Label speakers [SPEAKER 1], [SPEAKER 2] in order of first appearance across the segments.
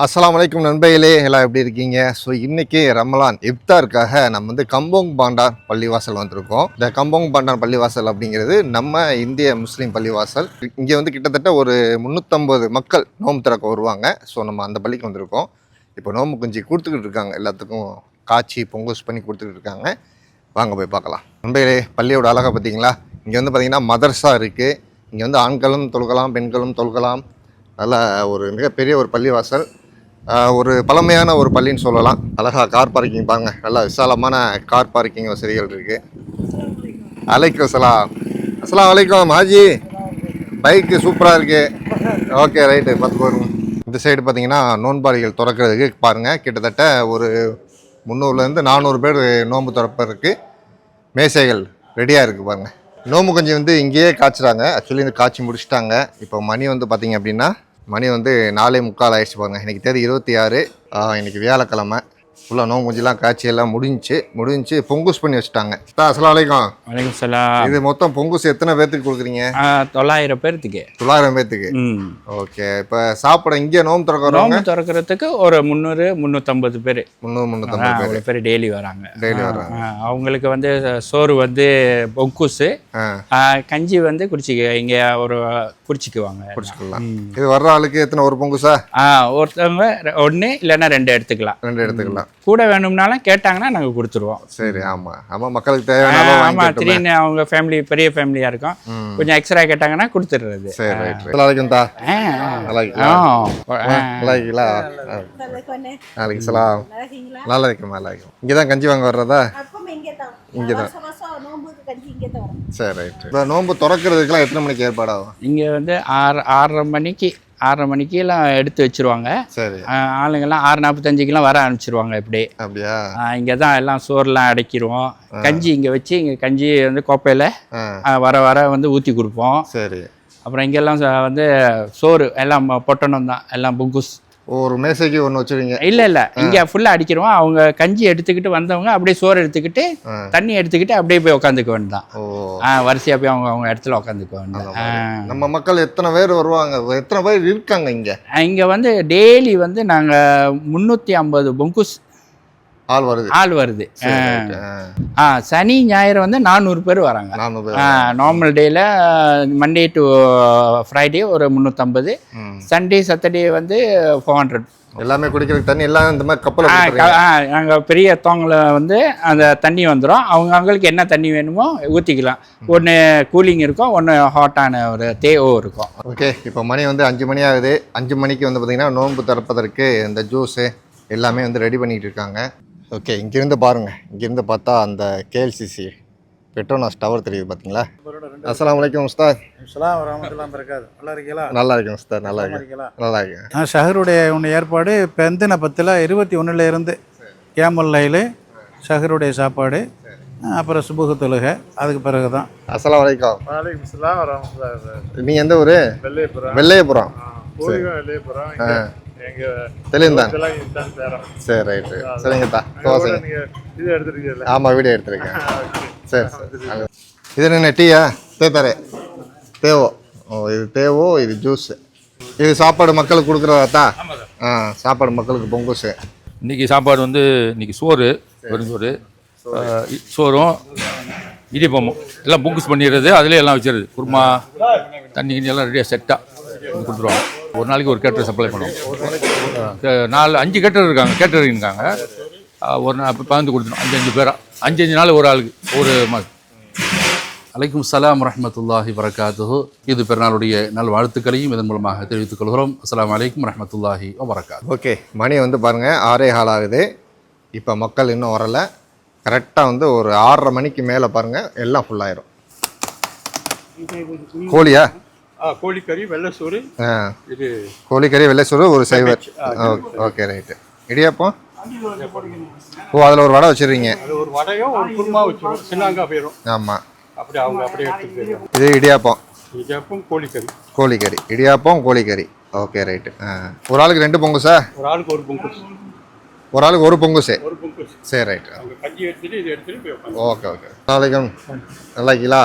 [SPEAKER 1] அஸ்ஸலாமு அலைக்கும் நண்பர்களே, எல்லாம் எப்படி இருக்கீங்க? ஸோ இன்றைக்கி ரமலான் இஃப்தாருக்காக நம்ம வந்து கம்போங் பாண்டார் பள்ளிவாசல் வந்திருக்கோம். இந்த கம்போங் பாண்டார் பள்ளிவாசல் அப்படிங்கிறது நம்ம இந்திய முஸ்லீம் பள்ளிவாசல். இங்கே வந்து கிட்டத்தட்ட ஒரு 350 மக்கள் நோம்பு திறக்க வருவாங்க. ஸோ நம்ம அந்த பள்ளிக்கு வந்திருக்கோம். இப்போ நோம்பு கஞ்சி கொடுத்துக்கிட்டு இருக்காங்க, எல்லாத்துக்கும் காய்ச்சி பொங்கஸ் பண்ணி கொடுத்துக்கிட்டு இருக்காங்க. வாங்க போய் பார்க்கலாம். நண்பர்களே, பள்ளியோட அழகை பார்த்தீங்களா? இங்கே வந்து பார்த்திங்கன்னா மதர்ஸா இருக்குது. இங்கே வந்து ஆண்களும் தொழுகலாம், பெண்களும் தொழுகலாம். நல்லா ஒரு மிகப்பெரிய ஒரு பள்ளிவாசல், ஒரு பழமையான ஒரு பள்ளின்னு சொல்லலாம். அழகா கார் பார்க்கிங் பாருங்க, நல்லா விசாலமான கார் பார்க்கிங் வசதிகள் இருக்குது. அலைக்கும் சலாம். அஸ்ஸலாமு அலைக்கும் ஹாஜி. பைக்கு சூப்பராக இருக்குது. ஓகே ரைட்டு, பார்த்து போருங்க. இந்த சைடு பார்த்தீங்கன்னா நோன்பாளிகள் திறக்கிறதுக்கு பாருங்கள், கிட்டத்தட்ட ஒரு 300லேருந்து 400 பேர் நோன்பு திறப்பதற்கு மேசைகள் ரெடியாக இருக்குது பாருங்கள். நோம்பு கஞ்சி வந்து இங்கேயே காய்ச்சுறாங்க. ஆக்சுவலி இந்த காய்ச்சி முடிச்சுட்டாங்க. இப்போ மணி வந்து பார்த்திங்க அப்படின்னா மணி வந்து 4:45 ஆயிடுச்சு பாருங்க. இன்றைக்கி தேதி 26, இன்றைக்கி வியாழக்கிழமை. ஃபுல்லாக நோம்பு கஞ்சிலாம் காய்ச்சி எல்லாம் முடிஞ்சு பொங்குஸ் பண்ணி வச்சுட்டாங்க. அஸ்ஸலாமு அலைக்கும்.
[SPEAKER 2] வலைக்கும் சலாம்.
[SPEAKER 1] இது மொத்தம் பொங்குஸ் எத்தனை பேர்த்துக்கு கொடுக்குறீங்க?
[SPEAKER 2] 900 பேர்த்துக்கு.
[SPEAKER 1] 900 பேர்த்துக்கு. ஓகே. இப்போ சாப்பிட இங்கே நோம்பு
[SPEAKER 2] திறக்கிறதுக்கு ஒரு 300-350 பேர்.
[SPEAKER 1] 300-350
[SPEAKER 2] பேர் டெய்லி வராங்க. அவங்களுக்கு வந்து சோறு வந்து பொங்குஸு, கஞ்சி வந்து இங்கே ஒரு குடிச்சிக்குவாங்க.
[SPEAKER 1] இது வர்ற ஆளுக்கு எத்தனை? ஒரு பொங்குஸா?
[SPEAKER 2] ஒருத்தவங்க 1 இல்லைன்னா 2 எடுத்துக்கலாம்.
[SPEAKER 1] 2 எடுத்துக்கலாம்.
[SPEAKER 2] கூட வேணும்னாலும் கேட்டாங்கன்னா நாங்கள் கொடுத்துருவோம்.
[SPEAKER 1] சரி. ஆமாம், மக்களுக்கு தேவையான.
[SPEAKER 2] ஆமாம், திடீர்னு அவங்க ஃபேமிலி பெரிய ஃபேமிலியாக இருக்கும், கொஞ்சம் எக்ஸ்ட்ரா கேட்டாங்கன்னா கொடுத்துடுறது.
[SPEAKER 1] சரி ரைட். நல்லா இருக்கும்தா. நல்லா இருக்கும். இங்கே தான் கஞ்சி வாங்க வர்றதா? இங்கே தான். சரி ரைட். இப்போ நோன்பு திறக்கிறதுக்குலாம் எத்தனை மணிக்கு ஏற்பாடாகும்?
[SPEAKER 2] இங்கே வந்து 6:30 மணிக்கெல்லாம் எடுத்து வச்சிருவாங்க.
[SPEAKER 1] சரி.
[SPEAKER 2] ஆளுங்கெல்லாம் 6:45 வர ஆரம்பிச்சிருவாங்க.
[SPEAKER 1] அப்படியா?
[SPEAKER 2] இங்கே தான் எல்லாம் சோறுலாம் அடைக்கிடுவோம். கஞ்சி இங்கே வச்சு, இங்கே கஞ்சி வந்து கோப்பையில் வர வந்து ஊற்றி கொடுப்போம்.
[SPEAKER 1] சரி.
[SPEAKER 2] அப்புறம் இங்கெல்லாம் வந்து சோறு எல்லாம் பொட்டணம் தான், எல்லாம் புங்குஸ்.
[SPEAKER 1] ஒரு மேசைக்கு ஒன்று வச்சுருவீங்க?
[SPEAKER 2] இல்லை, இங்கே ஃபுல்லாக அடிக்கிறோம். அவங்க கஞ்சி எடுத்துக்கிட்டு வந்தவங்க அப்படியே சோறு எடுத்துக்கிட்டு தண்ணி எடுத்துக்கிட்டு அப்படியே போய் உட்காந்துக்க வேண்டாம். வரிசையாக போய் அவங்க இடத்துல உட்காந்துக்க வேண்டாம்.
[SPEAKER 1] நம்ம மக்கள் எத்தனை பேர் வருவாங்க? எத்தனை பேர் இருக்காங்க இங்கே?
[SPEAKER 2] இங்கே வந்து டெய்லி வந்து நாங்கள் 350 பொங்குஸ் ஆள் வருது. சனி ஞாயிறு வந்து 400 பேர் வராங்க. நார்மல் டேயில் மண்டே டு ஃப்ரைடே ஒரு 350, சண்டே சாட்டர்டே வந்து 400.
[SPEAKER 1] எல்லாமே குடிக்கிறதுக்கு தண்ணி எல்லாம் இந்த மாதிரி கப்பல்.
[SPEAKER 2] நாங்கள் பெரிய தோங்கில் வந்து அந்த தண்ணி வந்துடும். அவங்களுக்கு என்ன தண்ணி வேணுமோ ஊற்றிக்கலாம். ஒன்று கூலிங் இருக்கும், ஒன்று ஹாட்டான ஒரு தேவோ இருக்கும்.
[SPEAKER 1] ஓகே. இப்போ மணி வந்து 5 மணி ஆகுது. 5 மணிக்கு வந்து பார்த்திங்கன்னா நோன்பு திறப்பதற்கு இந்த ஜூஸு எல்லாமே வந்து ரெடி பண்ணிகிட்டு இருக்காங்க. ஓகே. இங்கேருந்து பாருங்கள், இங்கேருந்து பார்த்தா அந்த கேஎல்சிசி பெட்ரோனாஸ் டவர் தெரியுது பார்த்தீங்களா? அஸ்ஸலாமு அலைக்கும் உஸ்தாத். நல்லா இருக்கேன் உஸ்தாத். நல்லா இருக்கேன்.
[SPEAKER 3] ஷஹருடைய ஏற்பாடு பெந்தின 10ல் 21லேருந்து கேமல் லைலு ஷஹருடைய சாப்பாடு, அப்புறம் சுபுகு தொழுகை, அதுக்கு பிறகு தான்.
[SPEAKER 1] அஸ்ஸலாமு அலைக்கும். நீங்கள் எந்த ஊர்? வெள்ளையபுரம். தெளிந்தான். சரி ரைட்டு. சரிங்கத்தா. ஆமாம், வீடியோ எடுத்துருக்கேன். சரி. இது என்ன டீயா? தேவோ. இது தேவோ, இது ஜூஸு. இது சாப்பாடு மக்களுக்கு கொடுக்குறதாத்தா? சாப்பாடு மக்களுக்கு பொங்குசு.
[SPEAKER 4] இன்றைக்கி சாப்பாடு வந்து இன்றைக்கி சோறு, வெறுஞ்சோறு, சோறும் இடிப்பமும் எல்லாம் பொங்குஸ் பண்ணிடுறது. அதிலே எல்லாம் வச்சிடுறது. குருமா, தண்ணி கிண்ணி எல்லாம் ரெடியாக செட்டாக கொடுத்துருவாங்க. ஒரு நாளைக்கு ஒரு கேட்டர் சப்ளை பண்ணுவோம். 5 கேட்டர் இருக்காங்க, கேட்டரிங் இருக்காங்க. ஒரு நாள் பகிர்ந்து கொடுத்துடும். 5 பேரா, 5 நாள் ஒரு ஆளுக்கு ஒரு மாதம். அலைக்கும் சலாம் ரஹ்மத்துல்லாஹி வரகாத்துஹு. இது பெருநாளுடைய நல் வாழ்த்துக்களையும் இதன் மூலமாக தெரிவித்துக் கொள்கிறோம். அஸ்ஸலாமு அலைக்கும் ரஹ்மத்துல்லாஹி வரகாத்து.
[SPEAKER 1] ஓகே. மணி வந்து பாருங்கள் 6:15 ஆகுது. இப்போ மக்கள் இன்னும் வரலை. கரெக்டாக வந்து ஒரு 6:30 மணிக்கு மேலே பாருங்கள் எல்லாம் ஃபுல்லாயிரும். கோழியா?
[SPEAKER 3] கோழிக்கறி, வெள்ளை சோறு. இது
[SPEAKER 1] கோழிக்கறி, வெள்ளை சோறு, ஒரு சைவர். Okay right. இடியாப்பம்? அதில் ஒரு வடை வச்சுருக்கீங்க.
[SPEAKER 3] ஒரு வடையும் ஒரு குருமா வச்சுருவோம். சின்னாங்கா போயிடும்.
[SPEAKER 1] ஆமாம்.
[SPEAKER 3] அப்படி அவங்க அப்படியே எடுத்துட்டு.
[SPEAKER 1] இது இடியாப்பம்,
[SPEAKER 3] கோழிக்கறி.
[SPEAKER 1] இடியாப்பம், கோழிக்கறி. Okay right. ஒரு ஆளுக்கு 2 பொங்குசா?
[SPEAKER 3] ஒரு ஆளுக்கு ஒரு பொங்குஸ்.
[SPEAKER 1] ஒரு ஆளுக்கு ஒரு பொங்குசு. சரி ரைட்டு. ஓகே. நாளைக்கும் நல்லா இருக்கீங்களா?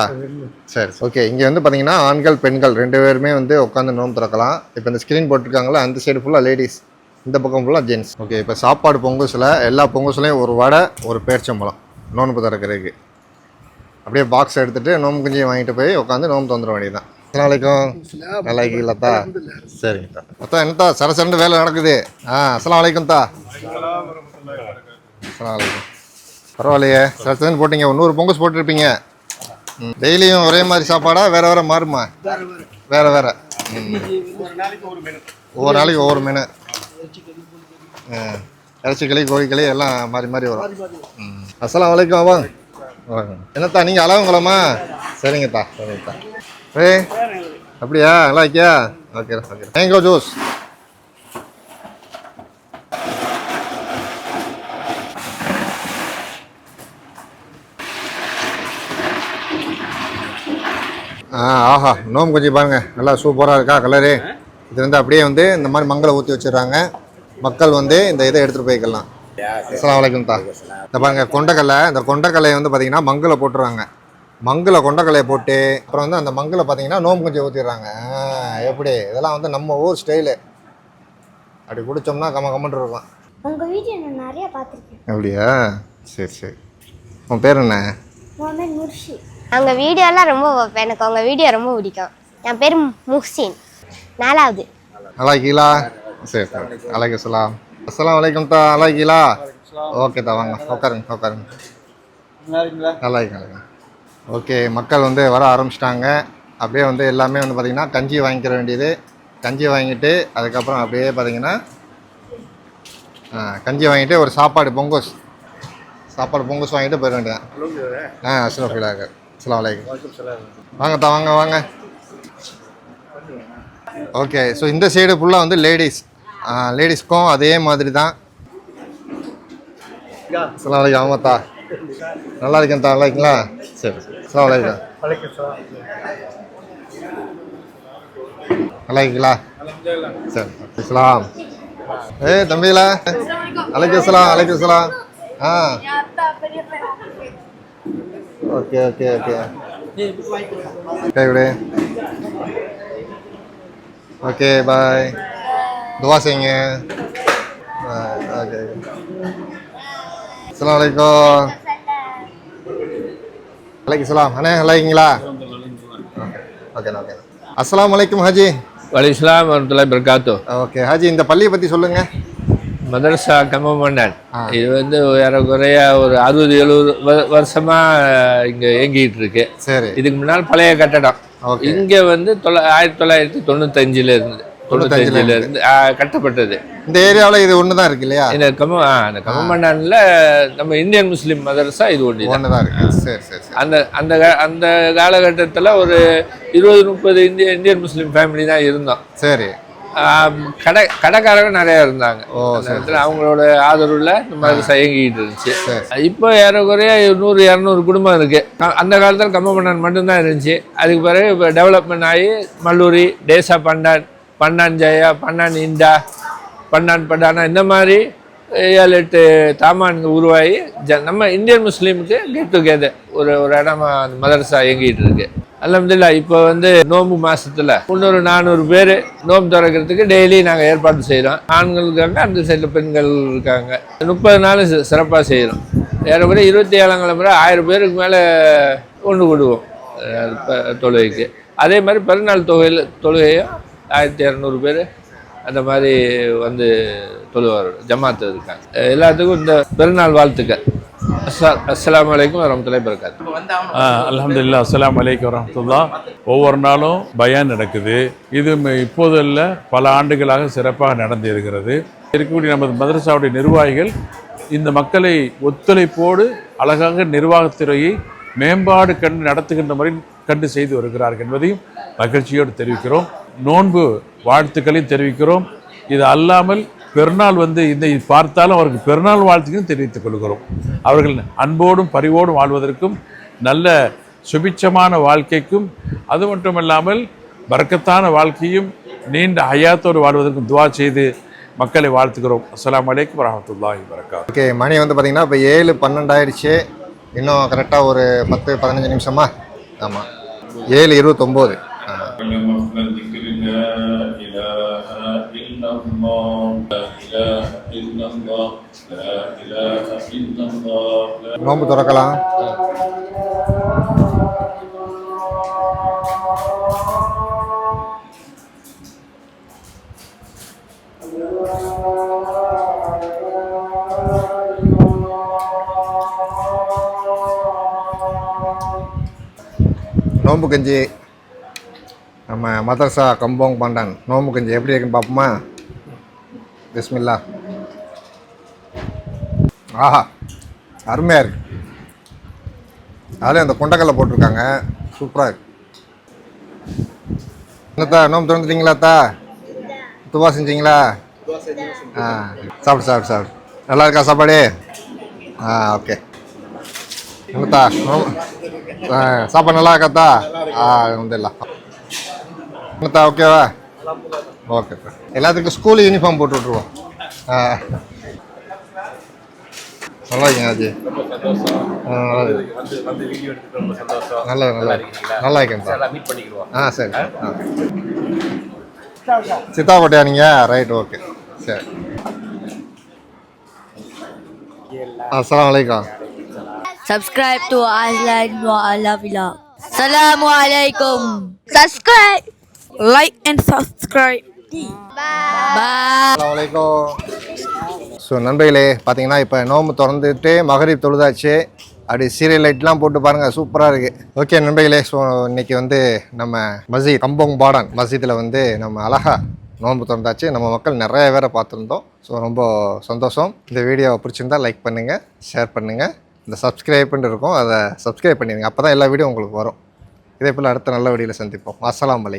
[SPEAKER 1] சரி. ஓகே. இங்கே வந்து பார்த்தீங்கன்னா ஆண்கள் பெண்கள் 2 பேருமே வந்து உட்காந்து நோன்பு திறக்கலாம். இப்போ இந்த ஸ்க்ரீன் போட்டிருக்காங்களா, அந்த சைடு ஃபுல்லாக லேடிஸ், இந்த பக்கம் ஃபுல்லாக ஜென்ஸ். ஓகே, இப்போ சாப்பாடு பொங்குசில் எல்லா பொங்குசுலையும் ஒரு வடை ஒரு பேரிச்சம்பழம் நோன்பு திறக்கிறதுக்கு. அப்படியே பாக்ஸ் எடுத்துகிட்டு நோம்பு குஞ்சியை வாங்கிட்டு போய் உட்காந்து நோம்பு தந்துட வேண்டியதுதான். அஸ்ஸலாமு அலைக்கும். நல்லா இருக்கீங்களாத்தா? சரிங்கத்தா. அத்தா என்னத்தா சரசரண்டு வேலை நடக்குது? அஸ்ஸலாமு அலைக்கும் தா. அஸ்ஸலாமு அலைக்கும். பரவாயில்லையே, சரசரன்னு போட்டிங்க. 100 பொங்குஸ் போட்டிருப்பீங்க. டெய்லியும் ஒரே மாதிரி சாப்பாடா வேறு வேறு மாறுமா? வேறு வேறு. ஒவ்வொரு நாளைக்கு ஒவ்வொரு மெனு. இறைச்சிக்களி கோழிக்களி எல்லாம் மாறி மாறி வரும். அஸ்ஸலாமு அலைக்கும். வாங்க வாங்க. என்னத்தா நீங்கள் அளவுங்களாம்மா? சரிங்கத்தா சரிங்கத்தா. அப்படியா? நல்லா இருக்கியா? Okay okay. Mango juice. ஆஹா, நோம்பு கொஞ்சம் பாருங்கள், நல்லா சூப்பராக இருக்கா கலரு. இது வந்து அப்படியே வந்து இந்த மாதிரி மங்களை ஊற்றி வச்சிடுறாங்க. மக்கள் வந்து இந்த இதை எடுத்துகிட்டு போய்க்கலாம். அஸ்ஸலாமு அலைக்கும் தா. இந்த பாருங்கள் கொண்டக்கடலை. இந்த கொண்டக்கடலையை வந்து பார்த்திங்கன்னா மங்களை போட்டுருவாங்க. மங்களை கொண்டக்கடலையை போட்டு அப்புறம் வந்து அந்த மங்களை பார்த்தீங்கன்னா நோம்பு கொஞ்சம் ஊற்றிடுறாங்க. எப்படி இதெல்லாம் வந்து நம்ம ஊர் ஸ்டைலு. அப்படி குடித்தோம்னா கம்மன்னு இருக்கும்.
[SPEAKER 5] உங்கள் வீடியோ நான் நிறையா பார்த்துருக்கேன்.
[SPEAKER 1] அப்படியா? சரி சரி. உன் பேர் என்ன?
[SPEAKER 5] முகமது முர்ஷி. அவங்க வீடியோலாம் ரொம்ப பார்ப்பேன். எனக்கு அவங்க வீடியோ ரொம்ப பிடிக்கும். என் பேர் முஹ்சின். 4வது.
[SPEAKER 1] நல்லா இருக்கீங்களா? சரி சரி. அலைக்கும் சலாம். அஸ்ஸலாமு அலைக்கும் தா. நல்லா இருக்கீங்களா? ஓகே தா, வாங்க உட்காருங்க உட்காருங்க. நல்லா இருக்கீங்க. ஓகே, மக்கள் வந்து வர ஆரம்பிச்சிட்டாங்க. அப்படியே வந்து எல்லாமே வந்து பார்த்திங்கன்னா கஞ்சி வாங்கிக்கிற வேண்டியது. கஞ்சி வாங்கிட்டு அதுக்கப்புறம் அப்படியே பார்த்திங்கன்னா கஞ்சி வாங்கிட்டு ஒரு சாப்பாடு பொங்கோஸ் வாங்கிட்டு போயிட வேண்டியதான். அஸ்ஸலாமு அலைக்கும். வாங்க தா, வாங்க வாங்க. ஓகே, ஸோ இந்த சைடு ஃபுல்லாக வந்து லேடிஸ்க்கும் அதே மாதிரி தான். அஸ்ஸலாமு அலைக்கும். ஆமாத்தா, நல்லா இருக்கேன் தா. நல்லா இருக்கீங்களா? சரி சரி. அஸ்ஸலாமு அலைக்கும். நல்லா இருக்கீங்களா? சரி. இஸ்லாம். தம்பிகளா, அலைக்கும் சலாம். அலைக்கும் சலாம். Okay okay okay. விடு. Okay bye. துவா செய்யுங்க. ஓகே. அஸ்ஸலாமு அலைக்கும். அலைக்கும் சலாம். அண்ணே நல்லா இருக்கீங்களா? Okay okay. அஸ்ஸலாமு அலைக்கும் ஹாஜி.
[SPEAKER 2] வலைஸ்லாம் வரமத்துல்லாஹி வபரகாத்துஹு.
[SPEAKER 1] ஓகே ஹாஜி, இந்த பள்ளியை பற்றி சொல்லுங்கள்.
[SPEAKER 2] மதரசா கம்பமண்டான் இது வந்து ஏறக்குறைய ஒரு 60-70 வருஷமாக இங்கே இயங்கிட்டு இருக்கு.
[SPEAKER 1] சரி.
[SPEAKER 2] இதுக்கு முன்னால் பழைய கட்டடம். இங்கே வந்து 1995 இருந்து கட்டப்பட்டது.
[SPEAKER 1] இந்த ஏரியாவில் இது ஒன்று தான் இருக்கு இல்லையா?
[SPEAKER 2] இந்த கம்பமண்டானில் நம்ம இந்தியன் முஸ்லீம் மதரசா இது ஒன்று தான்
[SPEAKER 1] இருக்கு. சரி சரி.
[SPEAKER 2] அந்த காலகட்டத்தில் ஒரு 20-30 இந்தியன் முஸ்லீம் ஃபேமிலி தான் இருந்தோம். சரி. கடைக்காரங்க நிறையா இருந்தாங்க. அவங்களோட ஆதரவுல இந்த மதரசா இயங்கிட்டு இருந்துச்சு. இப்போ ஏறக்குறைய 100-200 குடும்பம் இருக்கு. அந்த காலத்தில் கம்பமண்டான் மட்டும்தான் இருந்துச்சு. அதுக்கு பிறகு இப்போ டெவலப்மெண்ட் ஆகி மல்லூரி, டேசா பண்டான் ஜெயா, பண்டான் இண்டா, பண்டான் படானா இந்த மாதிரி 7-8 தாமான்கள் உருவாகி நம்ம இந்தியன் முஸ்லீமுக்கு கெட் டுகெதர் ஒரு இடமா அந்த மதரசா இயங்கிட்டு இருக்கு. அல்ஹம்துலில்லாஹ். இப்போ வந்து நோம்பு மாசத்துல 300-400 பேர் நோம்பு திறக்கிறதுக்கு டெய்லி நாங்கள் ஏற்பாடு செய்கிறோம். ஆண்கள் இருக்காங்க, அந்த சைடில் பெண்கள் இருக்காங்க. 30 நாள் சிறப்பாக செய்கிறோம். ஏறக்குறைய 27ஆம் கிழமை 1000 பேருக்கு மேலே ஒன்று கூடுவோம் தொழுகைக்கு. அதே மாதிரி பெருநாள் தொழுகையும் 1200 பேர் அந்த மாதிரி வந்து தொழுவார் ஜமாத்து இருக்காங்க. எல்லாத்துக்கும் இந்த பெருநாள் வாழ்த்துக்கள். அஸ்ஸலாமு அலைக்கும் வரமத்துல்லாஹி வபரகாத்துஹு.
[SPEAKER 6] அல்ஹம்துலில்லாஹ். அஸ்ஸலாமு அலைக்கும் வரஹ்மத்துல்லாஹ். ஒவ்வொரு நாளும் பயான் நடக்குது. இது இப்போது அல்ல, பல ஆண்டுகளாக சிறப்பாக நடந்து இருக்கிறது. இருக்கக்கூடிய நமது மதரசாவுடைய நிர்வாகிகள் இந்த மக்களை ஒத்துழைப்போடு அழகாக நிர்வாகத்துறையை மேம்பாடு கண்டு நடத்துகின்ற முறை கண்டு செய்து வருகிறார்கள் என்பதையும் மகிழ்ச்சியோடு தெரிவிக்கிறோம். நோன்பு வாழ்த்துக்களையும் தெரிவிக்கிறோம். இது அல்லாமல் பெருநாள் வந்து இதை பார்த்தாலும் அவருக்கு பெருநாள் வாழ்த்துக்களையும் தெரிவித்துக் கொள்கிறோம். அவர்கள் அன்போடும் பரிவோடும் வாழ்வதற்கும் நல்ல சுபிட்சமான வாழ்க்கைக்கும் அது மட்டுமல்லாமல் பரக்கத்தான வாழ்க்கையும் நீண்ட ஹயாத்தோடு வாழ்வதற்கும் துவா செய்து மக்களை வாழ்த்துக்கிறோம். அஸ்ஸலாமு அலைக்கும் வரஹ்மத்துல்லாஹி வபரகாத்துஹு.
[SPEAKER 1] ஓகே, மணி வந்து பார்த்திங்கன்னா இப்போ 7:12 ஆயிடுச்சு. இன்னும் கரெக்டாக ஒரு 10-15 நிமிஷமா? ஆமாம், 7:29. لا إله إلا الله لا
[SPEAKER 6] إلا الله لا إله إلا الله
[SPEAKER 1] நோன்பு திறக்கலாம். நோம்பு கஞ்சி நம்ம மதரசா கம்போங் பாண்டான் நோம்பு கஞ்சி எப்படி இருக்குன்னு பார்ப்போமா? பிஸ்மில்லா. ஆஹா, அருமையாக இருக்கு. அதில் அந்த கொண்டக்கல்லை போட்டிருக்காங்க, சூப்பராக இருக்கு. என்னத்தா நோம்பு திறந்துட்டீங்களாத்தா? துவா செஞ்சீங்களா? சாப்பிடு சாப்பிடு சாப்பிடு. நல்லா இருக்கா சாப்பாடு? ஓகே. என்னத்தா சாப்பாடு நல்லா இருக்காத்தா? வந்துடலாம். என்னத்தா ஓகேவா? ஓகே. எல்லாத்துக்கும் ஸ்கூல் யூனிஃபார்ம் போட்டு விட்ருவோம். நல்லா இருக்கீங்க ஆஜி. நல்லா நல்லா நல்லா இருக்கேன். சரி. சித்தாப்பட்டியா நீங்கள்? ரைட், ஓகே, சரி. அஸ்ஸலாமு அலைக்கும்.
[SPEAKER 7] Subscribe to Azlan Mu'ala Vlog. Assalamu alaikum. Subscribe. Like and subscribe. Bye.
[SPEAKER 1] அலைக்கும். ஸோ நண்பர்களே, பார்த்தீங்கன்னா இப்போ நோம்பு திறந்துட்டு மகரிப் தொழுதாச்சு. அப்படி சீரியல் லைட்லாம் போட்டு பாருங்கள், சூப்பராக இருக்குது. ஓகே நண்பர்களே, ஸோ இன்றைக்கி வந்து நம்ம மஸ்ஜித் கம்போங் பாடான் மஸ்ஜிதில் வந்து நம்ம அழகா நோன்பு திறந்தாச்சு. நம்ம மக்கள் நிறைய பேரை பார்த்துருந்தோம். ஸோ ரொம்ப சந்தோஷம். இந்த வீடியோவை பிடிச்சிருந்தா லைக் பண்ணுங்கள், ஷேர் பண்ணுங்கள். இந்த சப்ஸ்கிரைப்னு இருக்கும், அதை சப்ஸ்கிரைப் பண்ணிடுங்க. அப்போ தான் எல்லா வீடியோ உங்களுக்கு வரும். இதே போல் அடுத்த நல்ல வீடியோவில் சந்திப்போம். அஸ்ஸலாமு அலைக்கும்.